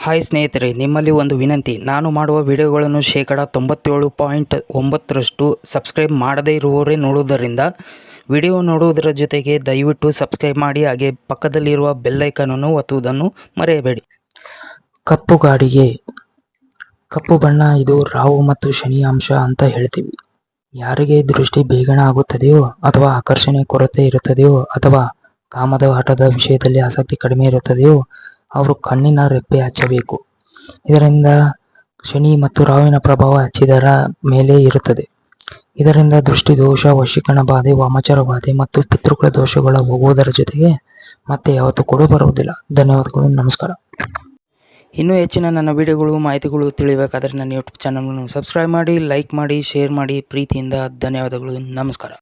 Hi ಸ್ನೇಹಿತರೆ, ನಿಮ್ಮಲ್ಲಿ ಒಂದು ವಿನಂತಿ. ನಾನು ಮಾಡುವ ವಿಡಿಯೋಗಳನ್ನು ಶೇಕಡ 97.9% ಸಬ್ಸ್ಕ್ರೈಬ್ ಮಾಡದೇ ಇರುವವರೇ ನೋಡುವುದರಿಂದ ವಿಡಿಯೋ ನೋಡುವುದರ ಜೊತೆಗೆ ದಯವಿಟ್ಟು ಸಬ್ಸ್ಕ್ರೈಬ್ ಮಾಡಿ, ಹಾಗೆ ಪಕ್ಕದಲ್ಲಿರುವ ಬೆಲ್ ಐಕಾನನ್ನು ಒತ್ತುವುದನ್ನು ಮರೆಯಬೇಡಿ. ಕಪ್ಪು ಗಾಡಿಗೆ ಕಪ್ಪು ಬಣ್ಣ ಇದು ರಾಹು ಮತ್ತು ಶನಿ ಅಂಶ ಅಂತ ಹೇಳ್ತೀವಿ. ಯಾರಿಗೆ ದೃಷ್ಟಿ ಬೇಗನೆ ಆಗುತ್ತದೆಯೋ ಅಥವಾ ಆಕರ್ಷಣೆ ಕೊರತೆ ಇರುತ್ತದೆಯೋ ಅಥವಾ ಕಾಮದ ಆಟದ ವಿಷಯದಲ್ಲಿ ಆಸಕ್ತಿ ಕಡಿಮೆ ಇರುತ್ತದೆಯೋ ಅವರು ಕಣ್ಣಿನ ರೆಪ್ಪೆ ಹಚ್ಚಬೇಕು. ಇದರಿಂದ ಶನಿ ಮತ್ತು ರಾಹುವಿನ ಪ್ರಭಾವ ಹಚ್ಚಿದರ ಮೇಲೆ ಇರುತ್ತದೆ. ಇದರಿಂದ ದೃಷ್ಟಿದೋಷ, ವಶೀಕರಣ ಬಾಧೆ, ವಾಮಾಚಾರ ಬಾಧೆ ಮತ್ತು ಪಿತೃಗಳ ದೋಷಗಳ ಹೋಗುವುದರ ಜೊತೆಗೆ ಮತ್ತೆ ಯಾವತ್ತೂ ಕೂಡ ಬರುವುದಿಲ್ಲ. ಧನ್ಯವಾದಗಳು, ನಮಸ್ಕಾರ. ಇನ್ನೂ ಹೆಚ್ಚಿನ ನನ್ನ ವಿಡಿಯೋಗಳು, ಮಾಹಿತಿಗಳು ತಿಳಿಯಬೇಕಾದರೆ ನನ್ನ ಯೂಟ್ಯೂಬ್ ಚಾನಲನ್ನು ಸಬ್ಸ್ಕ್ರೈಬ್ ಮಾಡಿ, ಲೈಕ್ ಮಾಡಿ, ಶೇರ್ ಮಾಡಿ. ಪ್ರೀತಿಯಿಂದ ಧನ್ಯವಾದಗಳು, ನಮಸ್ಕಾರ.